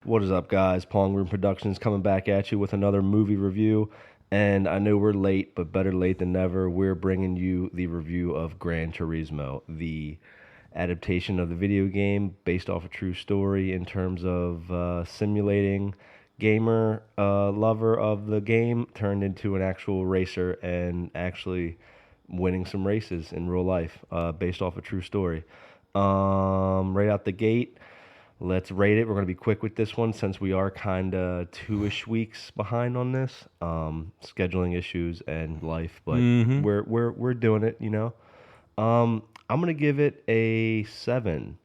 What is up, guys? Pongroomproductions coming back at you with another movie review. And I know we're late, but better late than never. We're bringing you the review of Gran Turismo, the adaptation of the video game based off a true story in terms of simulating gamer lover of the game turned into an actual racer and actually winning some races in real life based off a true story. Right out the gate. Let's rate it. We're going to be quick with this one since we are kind of 2-ish weeks behind on this. Scheduling issues and life, but we're doing it, you know. I'm going to give it a 7.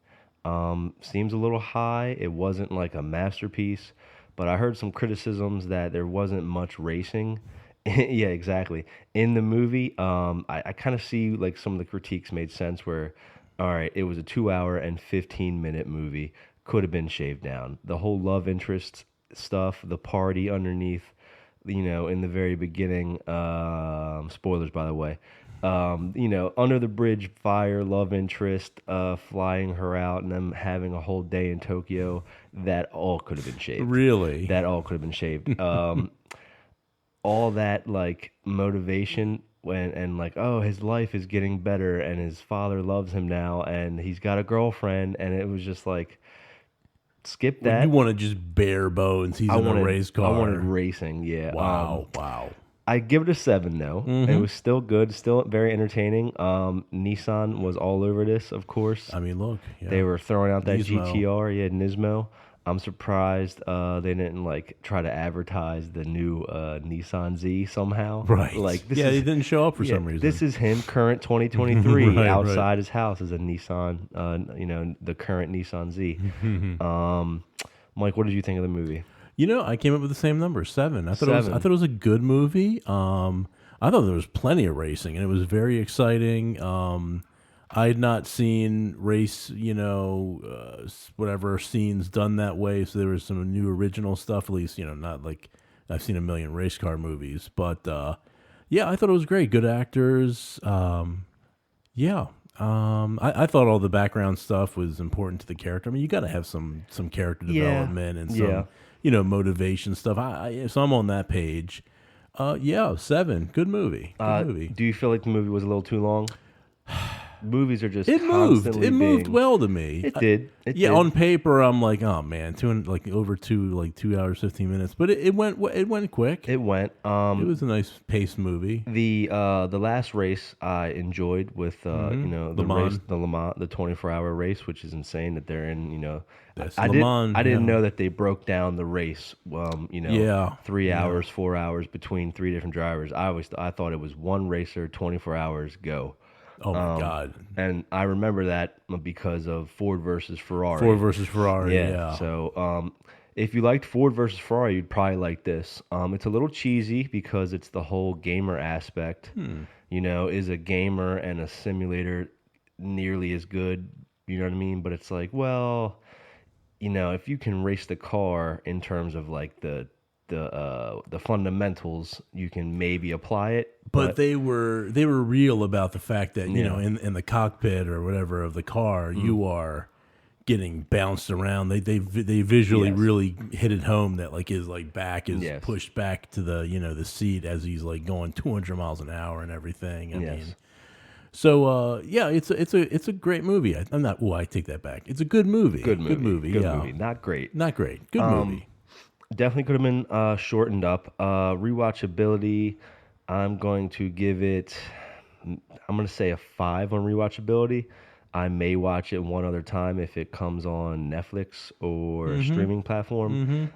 Seems a little high. It wasn't like a masterpiece, but I heard some criticisms that there wasn't much racing. Yeah, exactly. In the movie, I kind of see like some of the critiques made sense where, all right, it was a 2 hour and 15-minute movie. Could have been shaved down. The whole love interest stuff, the party underneath, you know, in the very beginning, spoilers by the way, you know, under the bridge fire, love interest, flying her out and them having a whole day in Tokyo, that all could have been shaved. Really? That all could have been shaved. All that like motivation and like, oh, his life is getting better and his father loves him now and he's got a girlfriend, and it was just like, skip that. You wanted just bare bones. He's in a race car. I wanted racing, yeah. Wow. I give it a 7 though. It was still good, still very entertaining. Nissan was all over this, of course. I mean, look. Yeah. They were throwing out that Nismo. GTR, yeah, Nismo. I'm surprised they didn't like try to advertise the new Nissan Z somehow. Right. Like he didn't show up for some reason. This is him, current 2023, Right, outside his house is a Nissan. You know, the current Nissan Z. Mike, what did you think of the movie? You know, I came up with the same number, 7. I thought it was a good movie. I thought there was plenty of racing, and it was very exciting. I had not seen race, you know, whatever scenes done that way. So there was some new original stuff, at least, you know, not like I've seen a million race car movies. But, yeah, I thought it was great. Good actors. Yeah. I thought all the background stuff was important to the character. I mean, you got to have some character development and some, you know, motivation stuff. So I'm on that page. Yeah, 7. Good movie. Good movie. Do you feel like the movie was a little too long? Movies are just It moved well to me. It did. On paper I'm like, oh man, over 2 hours 15 minutes, but it went quick. It went. It was a nice paced movie. The last race I enjoyed with you know, the Le Mans, the 24-hour race, which is insane that they're in, you know. I didn't know that they broke down the race, you know, 3 hours, 4 hours between 3 different drivers. I thought it was one racer, 24 hours, go. Oh my God! And I remember that because of Ford versus Ferrari. Yeah. So if you liked Ford versus Ferrari, you'd probably like this. It's a little cheesy because it's the whole gamer aspect. You know, is a gamer and a simulator nearly as good? You know what I mean? But it's like, well, you know, if you can race the car in terms of like the fundamentals, you can maybe apply it. But they were real about the fact that, you know, in the cockpit or whatever of the car, you are getting bounced around. They visually really hit it home that like his like back is pushed back to the, you know, the seat as he's like going 200 miles an hour and everything. I mean, so yeah, it's a great movie. I take that back. It's a good movie. Good movie. Not great. Good movie. Definitely could have been shortened up. Rewatchability, I'm going to give it, I'm going to say a 5 on rewatchability. I may watch it one other time if it comes on Netflix or a streaming platform.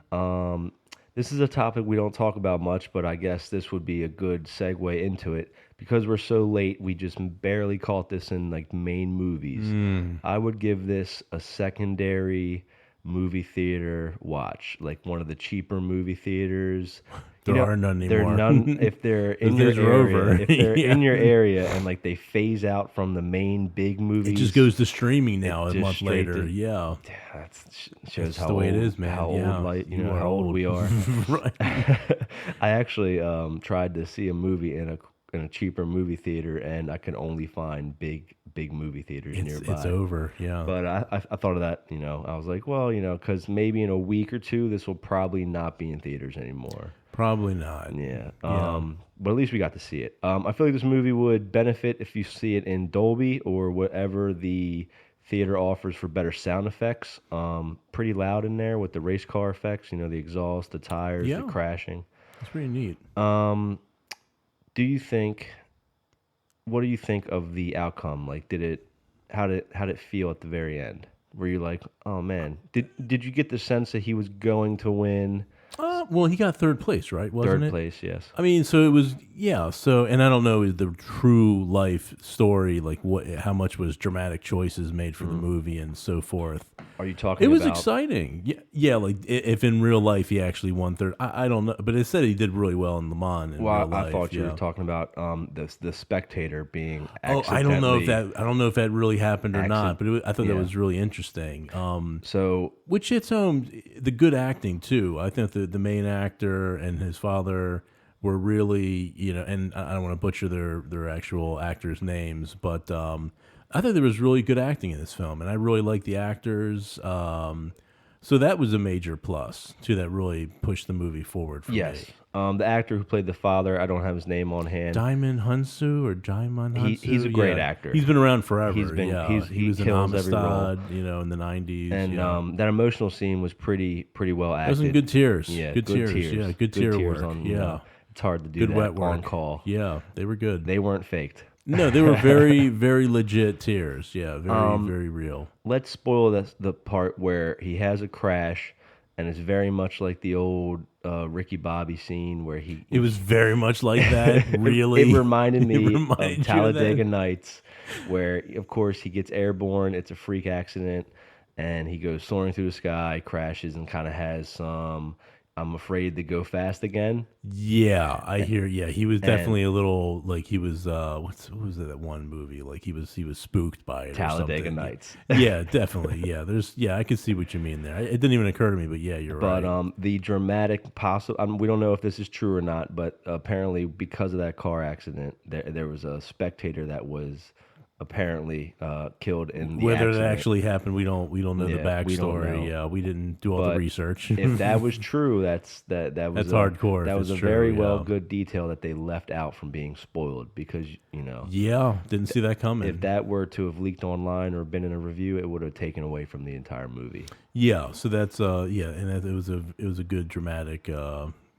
This is a topic we don't talk about much, but I guess this would be a good segue into it. Because we're so late, we just barely caught this in like main movies. I would give this a secondary movie theater watch, like one of the cheaper movie theaters. There are none anymore. There are none if they're in your area. If they're in your area and like they phase out from the main big movies, it just goes to streaming now a month later. That shows how the way old, it is, man. How old, you know, how old we are. Right. I actually tried to see a movie in a cheaper movie theater, and I could only find big big movie theaters It's nearby. over. Yeah, But I thought of that, I was like, well, because maybe in a week or two, this will probably not be in theaters anymore. probably not. Yeah. Yeah. But at least we got to see it. I feel like this movie would benefit if you see it in Dolby or whatever the theater offers for better sound effects. Pretty loud in there with the race car effects, the exhaust, the tires, the Yeah, crashing. it's pretty neat. Um, do you think, what do you think of the outcome? Like, how did it feel at the very end? Were you like, oh man, did you get the sense that he was going to win Well, he got third place, right? Wasn't third it? place? Yes. I mean, so it was, yeah. So, and I don't know the true life story, like how much was dramatic choices made for the movie and so forth. Are you talking It was about exciting. Yeah, yeah. Like if in real life he actually won third, I don't know, but it said he did really well in Le Mans in real Well, I life. thought you yeah. were talking about the spectator being Oh, accidentally. I don't know if that really happened or not, but I thought that Yeah. was really interesting. So Which hits home the good acting too. I think the main actor and his father were really, and I don't want to butcher their actual actors' names, but I thought there was really good acting in this film, and I really liked the actors. So that was a major plus too. That really pushed the movie forward for yes, me. the actor who played the father, I don't have his name on hand. Diamond Hunsu or Jaimon Hunsu. He's a great Yeah. actor. He's been around forever. He's been- yeah. he was in kills every role. Amistad, in the 90s. And yeah. that emotional scene was pretty well acted. Those some good tears. Yeah, good tears. Yeah, good tear tears work. on. Yeah, it's hard to do good that wet work on call. Yeah, they were good. They weren't faked. No, they were very, very legit tears. Yeah, very, very real. Let's spoil the part where he has a crash, and it's very much like the old Ricky Bobby scene where he. It was very much like that. Really, It reminded me reminded you of of Talladega that? Nights, where of course he gets airborne. It's a freak accident, and he goes soaring through the sky, crashes, and kind of has some. I'm afraid to go fast again. Yeah, I hear. Yeah, he was definitely a little like he was. What was that one movie? Like he was spooked by it. Talladega or something. Nights. Yeah, definitely. Yeah, I can see what you mean there. It didn't even occur to me, but yeah, you're But right. the dramatic possible, we don't know if this is true or not, but apparently because of that car accident, there was a spectator that was apparently killed in the Whether accident. that actually happened, we don't know the Yeah, we don't backstory. know. Yeah, we didn't do all the But research. if that was true, that was That's hardcore That if was a it's true, very yeah. well good detail that they left out from being spoiled because Yeah, didn't see that coming. if that were to have leaked online or been in a review, it would have taken away from the entire movie. Yeah, so that's and it was a good dramatic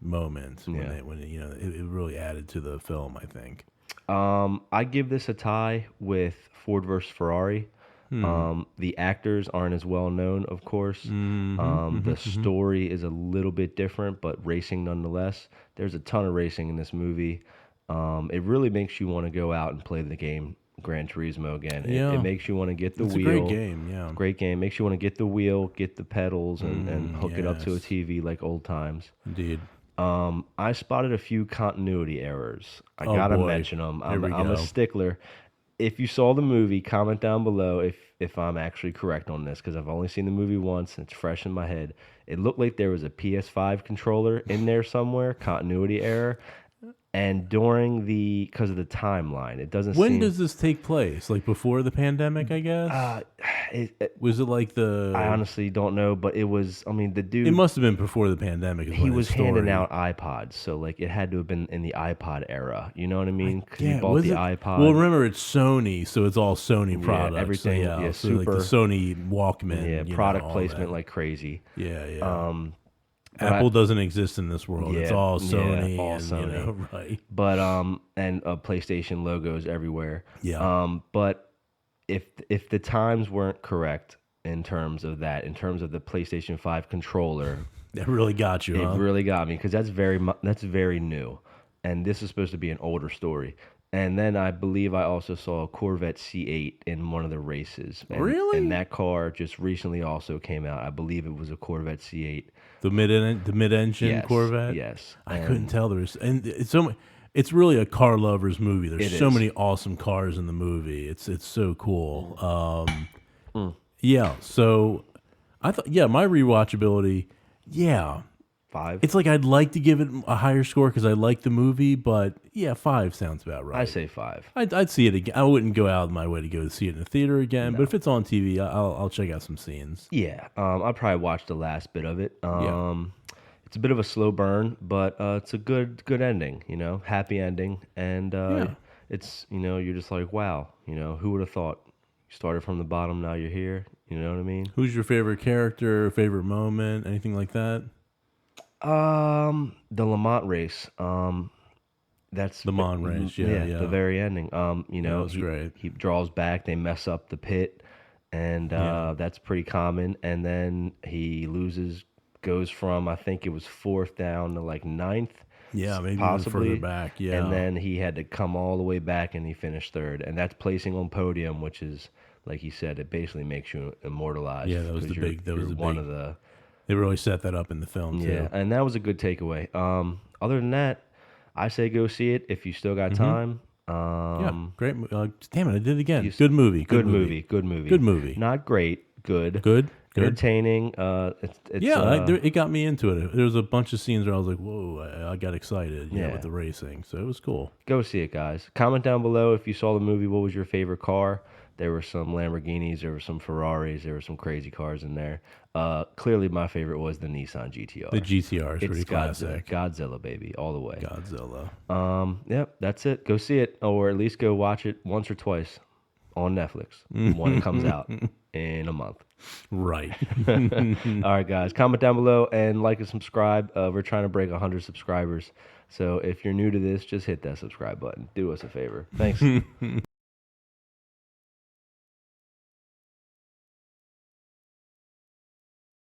moment when Yeah. it really added to the film. I think. I give this a tie with Ford versus Ferrari. The actors aren't as well known, of course. The story is a little bit different, but racing nonetheless. There's a ton of racing in this movie. It really makes you want to go out and play the game Gran Turismo again. Yeah. It makes you want to get the It's wheel. a great game. Yeah. Great game. Makes you want to get the wheel, get the pedals, and hook it up to a yes. TV like old times. Indeed. I spotted a few continuity errors. I Oh, gotta boy. mention them. Here we I'm a go. stickler. If you saw the movie, comment down below if I'm actually correct on this because I've only seen the movie once and it's fresh in my head. It looked like there was a PS5 controller in there somewhere, continuity error. And because of the timeline, it doesn't When seem. does this take place? Like before the pandemic, I guess. Was it like the? I honestly don't know, but it was. I mean, the dude. It must have been before the pandemic. Is He when was his handing story- out iPods, so like it had to have been in the iPod era. You know what I mean? Because Yeah, he bought was the it? iPod. Well, remember it's Sony, so it's all Sony products. everything, So, yeah, so like the super- Sony Walkman. product all placement that. like crazy. Yeah, yeah. But Apple doesn't exist in this world. It's Yeah, all yeah, Sony. all and, Sony. right. But and PlayStation logos everywhere. Yeah. But if the times weren't correct in terms of that, in terms of the PlayStation 5 controller, That really got you, huh? it really got me because that's very new, and this is supposed to be an older story. And then I believe I also saw a Corvette C8 in one of the races. And, Really? And that car just recently also came out. I believe it was a Corvette C8. The mid-engine Yes, Corvette. yes. I And- couldn't tell there was, and it's so. It's really a car lover's movie. There's It so is. many awesome cars in the movie. It's so cool. Yeah. So I thought, my rewatchability. Yeah, 5? It's like I'd like to give it a higher score because I like the movie, but yeah, 5 sounds about I right. say 5. I'd see it again. I wouldn't go out of my way to go see it in the theater again, but No. if it's on TV, I'll check out some scenes. Yeah, I probably watched the last bit of it. Yeah. It's a bit of a slow burn, but it's a good ending. Happy ending, and Yeah. it's you're just like, wow, who would have thought? You started from the bottom, now you're here. You know what I mean? Who's your favorite character, favorite moment, anything like that? The Lamont race. That's The Mon race, yeah, yeah. the very ending. That was great. He draws back, they mess up the pit, and Yeah. that's pretty common. And then he goes from I think it was fourth down to like ninth, Yeah, maybe even possibly further back. Yeah. and then he had to come all the way back, and he finished third. And that's placing on podium, which is like you said, it basically makes you immortalized. Yeah, that was the 'cause you're- big. That was you're the one big. of the They really set that up in the film yeah, too. and that was a good takeaway. Other than that, I say go see it if you still got time. Yeah, great. Damn it, I did it again. you- Good movie. Good movie. Good movie. Good movie. Not great. Good. Good. Entertaining. It's Yeah, it got me into it. There was a bunch of scenes where I was like, "Whoa!" I got excited, Yeah. with the racing. So it was cool. go see it, guys. Comment down below if you saw the movie. What was your favorite car? There were some Lamborghinis. There were some Ferraris. There were some crazy cars in there. Clearly, my favorite was the Nissan GTR. The GTR is it's pretty classic. Godzilla, baby, all the way. Godzilla. Yep, that's it. Go see it, or at least go watch it once or twice on Netflix when it comes out in a month. Right. All right, guys, comment down below and like and subscribe. We're trying to break 100 subscribers. So if you're new to this, just hit that subscribe button. Do us a favor. Thanks.